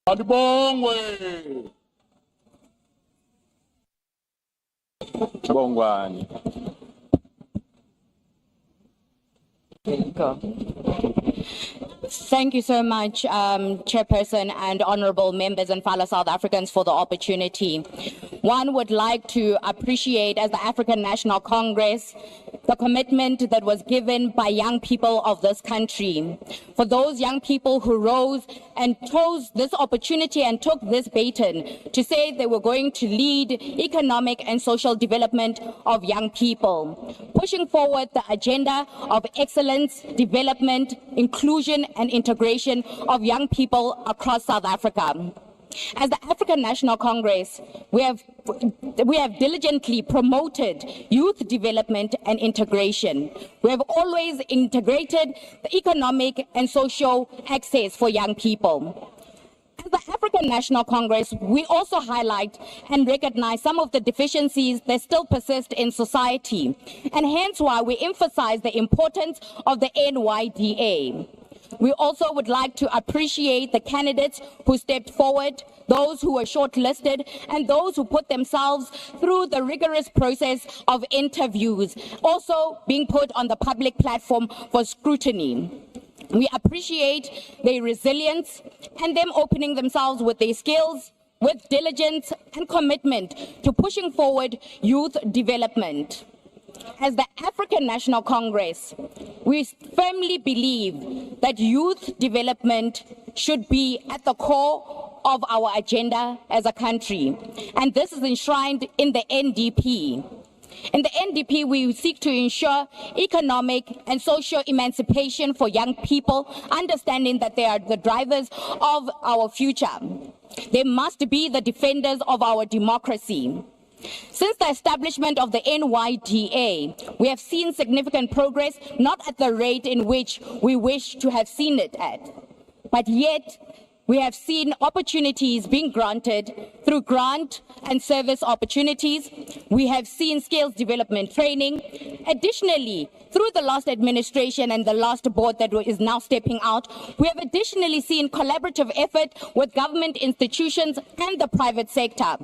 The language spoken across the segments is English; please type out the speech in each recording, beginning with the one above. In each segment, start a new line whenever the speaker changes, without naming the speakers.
Adibongwe. Bongwani.
Go. Thank you so much, Chairperson and honorable members and fellow South Africans for the opportunity. One would like to appreciate, as the African National Congress, the commitment that was given by young people of this country. For those young people who rose and chose this opportunity and took this baton to say they were going to lead economic and social development of young people, pushing forward the agenda of excellence, development, inclusion, and integration of young people across South Africa. As the African National Congress, we have diligently promoted youth development and integration. We have always integrated the economic and social access for young people. As the African National Congress, we also highlight and recognize some of the deficiencies that still persist in society, and hence why we emphasize the importance of the NYDA. We also would like to appreciate the candidates who stepped forward, those who were shortlisted, and those who put themselves through the rigorous process of interviews, also being put on the public platform for scrutiny. We appreciate their resilience and them opening themselves with their skills, with diligence and commitment to pushing forward youth development. As the African National Congress, we firmly believe that youth development should be at the core of our agenda as a country, and this is enshrined in the NDP. In the NDP, we seek to ensure economic and social emancipation for young people, understanding that they are the drivers of our future. They must be the defenders of our democracy. Since the establishment of the NYDA, we have seen significant progress, not at the rate in which we wish to have seen it at, but yet we have seen opportunities being granted through grant and service opportunities. We have seen skills development training. Additionally, through the last administration and the last board that is now stepping out, we have additionally seen collaborative effort with government institutions and the private sector.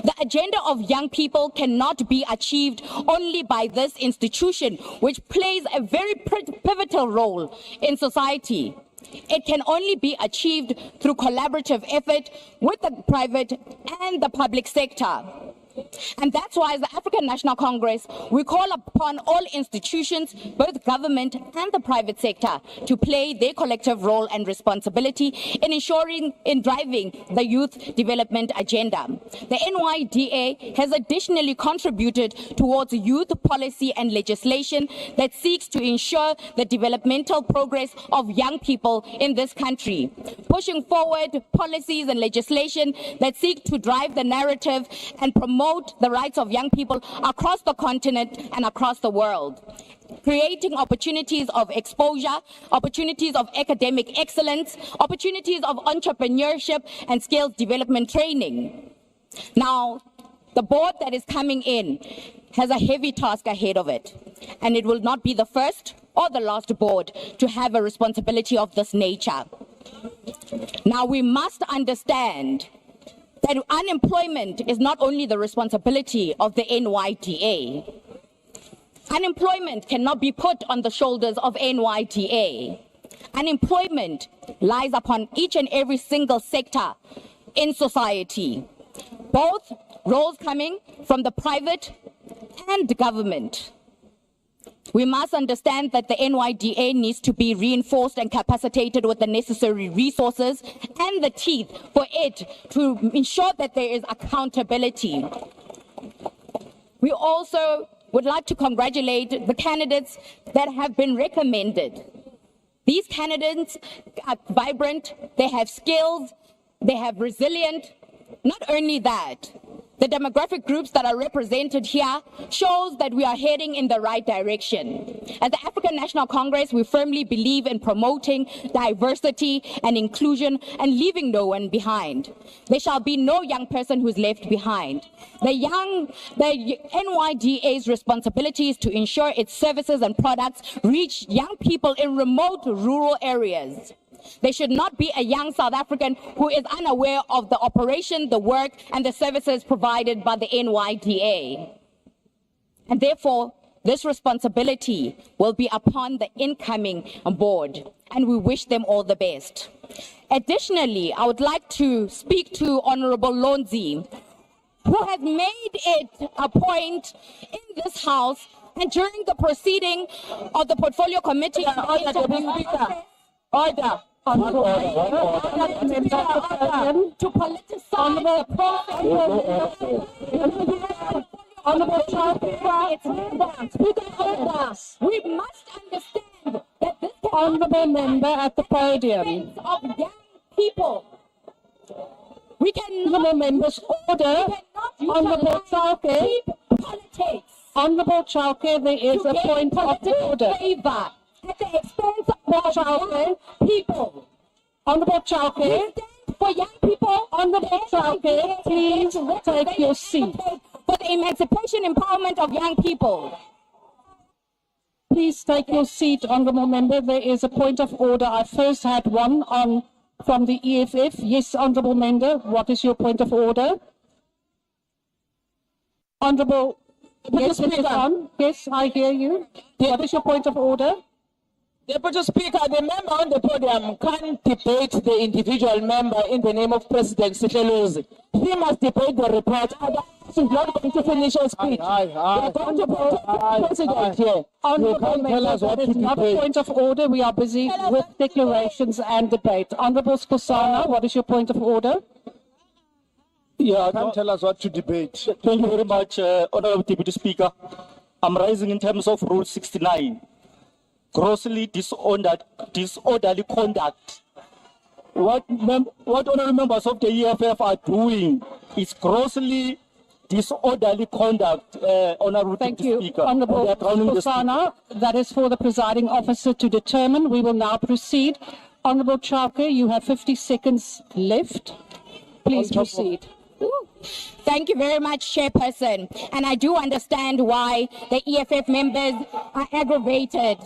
The agenda of young people cannot be achieved only by this institution, which plays a very pivotal role in society. It can only be achieved through collaborative effort with the private and the public sector. And that's why, as the African National Congress, we call upon all institutions, both government and the private sector, to play their collective role and responsibility in driving the youth development agenda. The NYDA has additionally contributed towards youth policy and legislation that seeks to ensure the developmental progress of young people in this country, pushing forward policies and legislation that seek to drive the narrative and promote the rights of young people across the continent and across the world, creating opportunities of exposure, opportunities of academic excellence, opportunities of entrepreneurship and skills development training. Now, the board that is coming in has a heavy task ahead of it, and it will not be the first or the last board to have a responsibility of this nature. Now, we must understand that unemployment is not only the responsibility of the NYDA. Unemployment cannot be put on the shoulders of NYDA. Unemployment lies upon each and every single sector in society, both roles coming from the private and government. We must understand that the NYDA needs to be reinforced and capacitated with the necessary resources and the teeth for it to ensure that there is accountability. We also would like to congratulate the candidates that have been recommended. These candidates are vibrant, they have skills, they have resilient. Not only that, the demographic groups that are represented here shows that we are heading in the right direction. As the African National Congress, we firmly believe in promoting diversity and inclusion and leaving no one behind. There shall be no young person who's left behind. The NYDA's responsibility is to ensure its services and products reach young people in remote rural areas. There should not be a young South African who is unaware of the operation, the work, and the services provided by the NYDA. And therefore, this responsibility will be upon the incoming board, and we wish them all the best. Additionally, I would like to speak to Honorable Lonzi, who has made it a point in this House and during the proceeding of the Portfolio Committee to politicize the process. Honorable Chauke, we must understand that this honorable member at the podium of young people. We cannot, honorable members, order. Honorable Chauke, politics. Honorable Chauke, there is a point of order. Favor at the expense of young people. Honorable Chauke, for young people. Honorable Chauke, please take your seat. For the emancipation empowerment of young people. Please take your seat, honorable member. There is a point of order. I first had one from the EFF. Yes, honorable member, what is your point of order? Honorable, yes, yes, I hear you. What is your point of order?
Deputy Speaker, the member on the podium can't debate the individual member in the name of President Sihle. He must debate the report. He's not going to finish his speech. We are going to protect the President here.
Honourable member, that is not a point of order. We are busy with declarations and debate. Honourable Skosana, what is your point of order?
Yeah, don't tell us what to debate.
Thank you very much, Honourable Deputy Speaker. I'm rising in terms of Rule 69. Grossly disorderly conduct. What honourable members of the EFF are doing is grossly disorderly conduct, Honourable Deputy Speaker.
Honourable Skosana, that is for the presiding officer to determine. We will now proceed. Honourable Chauke, you have 50 seconds left. Please proceed.
Thank you very much, Chairperson. And I do understand why the EFF members are aggravated.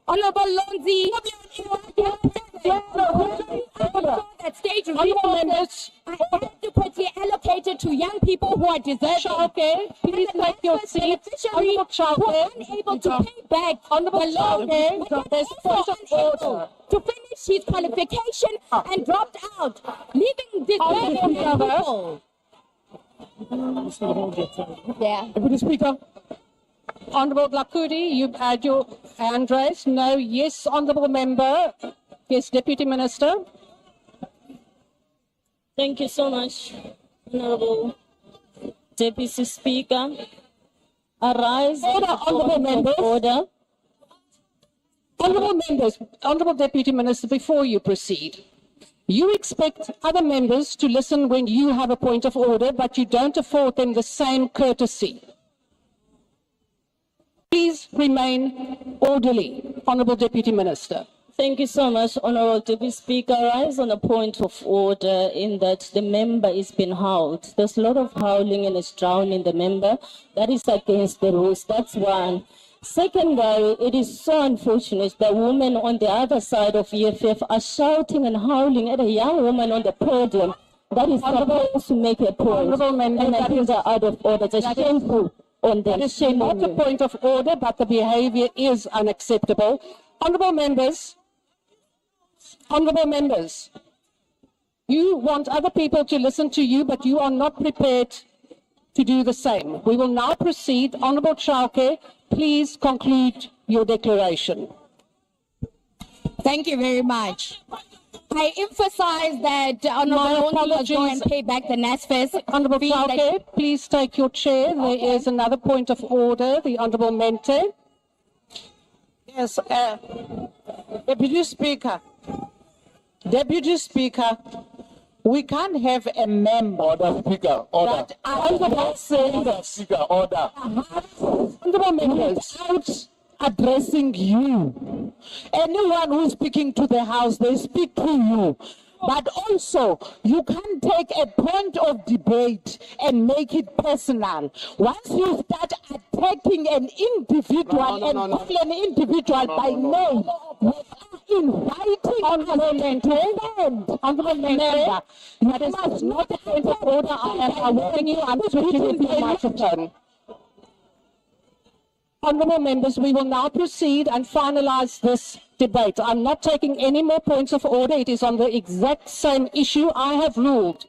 Honorable Lonzi, that stage resources are adequately allocated to young people who are deserving.
Okay, please take your seat.
Honorable Chauke, who are unable to pay back the loan,
there's point of order.
To finish his qualification and dropped out, leaving deserving people. Yeah.
Deputy Speaker. Honourable Lakudi, you've had your hand raised. No. Yes, honourable member. Yes, Deputy Minister.
Thank you so much, Honourable Deputy Speaker. Arise.
Order, honourable members.
Order.
Honourable members, honourable Deputy Minister, before you proceed, you expect other members to listen when you have a point of order, but you don't afford them the same courtesy. Please remain orderly, Honourable Deputy Minister.
Thank you so much, Honourable Deputy Speaker. I rise on a point of order in that the member is being howled. There's a lot of howling and it's drowning the member. That is against the rules. That's one. Secondly, it is so unfortunate that women on the other side of EFF are shouting and howling at a young woman on the podium that is supposed to make a point. And I think they're out of order. It's shameful.
That is not a point of order, but the behaviour is unacceptable. Honourable members, you want other people to listen to you, but you are not prepared to do the same. We will now proceed. Honourable Chauke, please conclude your declaration.
Thank you very much. I emphasize that Honourable Lonzi must go and pay back the NSFAS.
Honourable Chauke, please take your chair.
Okay.
There is another point of order. The Honourable Mente.
Yes, Deputy Speaker, we can't have a member.
Order, Speaker, order.
That honourable
Speaker, order.
Honourable members, without addressing you. Anyone who's speaking to the House, they speak to you. But also, you can't take a point of debate and make it personal. Once you start attacking an individual call an individual by name, inviting
Honourable Mente, Honourable Mente, that is not a point of order. I am warning you, I'm switching with your microphone. Honourable members, we will now proceed and finalise this debate. I'm not taking any more points of order. It is on the exact same issue. I have ruled,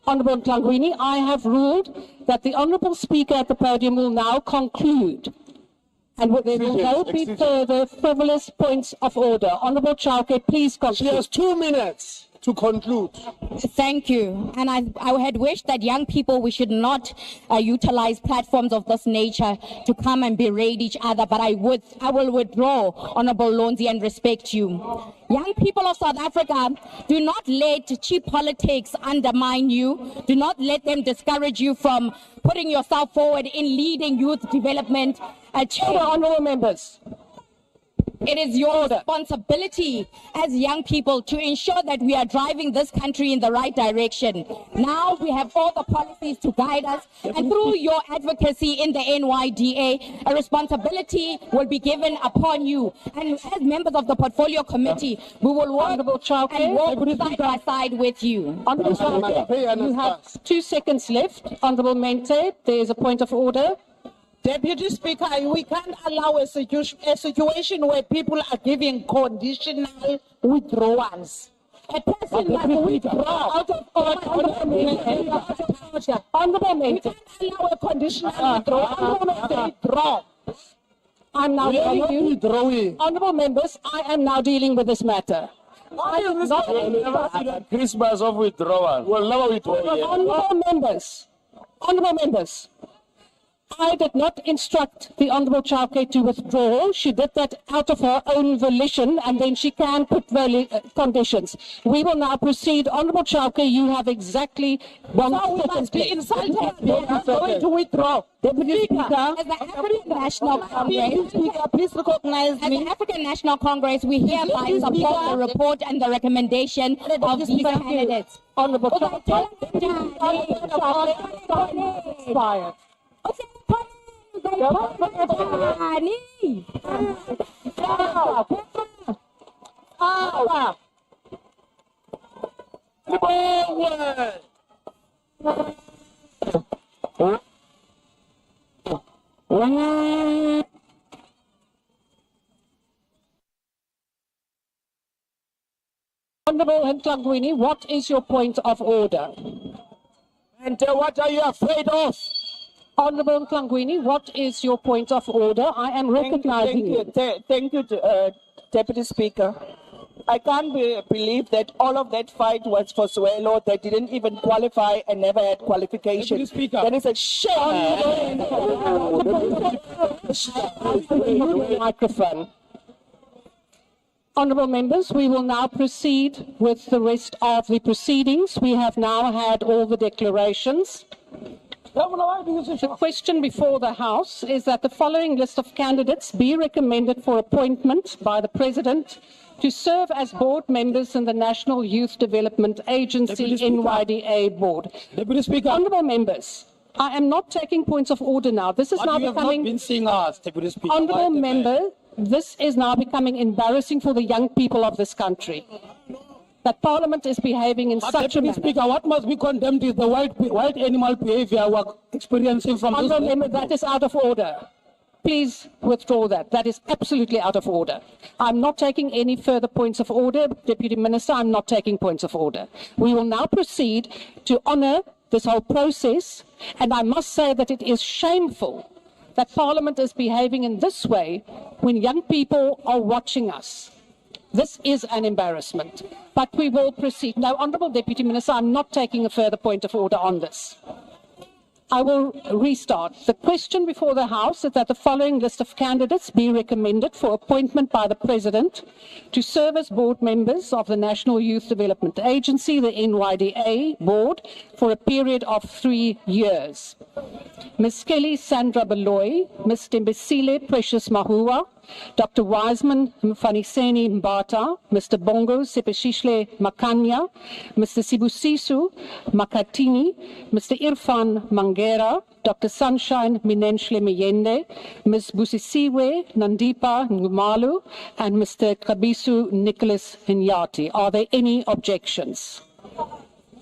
Honourable Tlangwini, I have ruled that the Honourable Speaker at the podium will now conclude. And there will no be further frivolous points of order. Honourable Chauke, please
She
conclude.
has 2 minutes to conclude.
Thank you. And I had wished that young people, we should not utilize platforms of this nature to come and berate each other, but I will withdraw, Honorable Lonzi, and respect you. Young people of South Africa, do not let cheap politics undermine you. Do not let them discourage you from putting yourself forward in leading youth development.
Honourable members.
It is your responsibility as young people to ensure that we are driving this country in the right direction. Now we have all the policies to guide us, and through your advocacy in the NYDA, a responsibility will be given upon you. And as members of the Portfolio Committee, we will work and walk side by side with you.
Honourable Chauke, you have 2 seconds left. Honourable Mente, there is a point of order.
Deputy Speaker, we can't allow a situation where people are giving conditional withdrawals. A person must withdraw out of order.
Honourable
We
Mente,
can't allow a conditional withdrawal.
I'm now
Withdrawing.
Honourable members, I am now dealing with this matter.
Christmas of withdrawal. We'll never withdraw.
Honourable members, I did not instruct the Honourable Chauke to withdraw. She did that out of her own volition, and then she can put conditions. We will now proceed. Honourable Chauke, you have exactly 1
So we
second.
must be
left.
insulted. We are going to withdraw. Deputy Speaker,
As the African National Congress,
Speaker, please recognize
As
me.
the African National Congress, we hereby support the report and the recommendation of these candidates.
Honourable Chauke, expired. Honourable Tlangwini, what is your point of order?
And what are you afraid of?
Honourable Tlangwini, what is your point of order? I am recognizing you.
Thank you, Deputy Speaker. I can't believe that all of that fight was for Swelo that didn't even qualify and never had qualification.
Deputy Speaker.
That is a shame.
Microphone. Honourable members, we will now proceed with the rest of the proceedings. We have now had all the declarations. The question before the House is that the following list of candidates be recommended for appointment by the President to serve as board members in the National Youth Development Agency
Deputy Speaker.
NYDA board.
Deputy Speaker.
Honourable members, I am not taking points of order now. This is
But
now
you have not
becoming...
been seeing us, Deputy Speaker.
Honourable
Why the
member, this is now becoming embarrassing for the young people of this country. That Parliament is behaving in
But
such a
Deputy
manner.
Speaker, what must be condemned is the wild animal behavior we're experiencing from this.
Honourable member, that is out of order. Please withdraw that. That is absolutely out of order. I'm not taking any further points of order. Deputy Minister, I'm not taking points of order. We will now proceed to honour this whole process, and I must say that it is shameful that Parliament is behaving in this way when young people are watching us. This is an embarrassment, but we will proceed. Now, Honourable Deputy Minister, I'm not taking a further point of order on this. I will restart. The question before the House is that the following list of candidates be recommended for appointment by the President to serve as board members of the National Youth Development Agency, the NYDA board, for a period of 3 years. Ms. Kelly Sandra Beloy, Ms. Sihle Precious Mahua, Dr. Wiseman Mfaniseni Mbata, Mr. Bongo Sepeshishle Makanya, Mr. Sibusiso Makatini, Mr. Irfan Mangera, Dr. Sunshine Minenshle Miyende, Ms. Busisiwe Nandipa Ngumalu, and Mr. Kabisu Nicholas Hinyati. Are there any objections?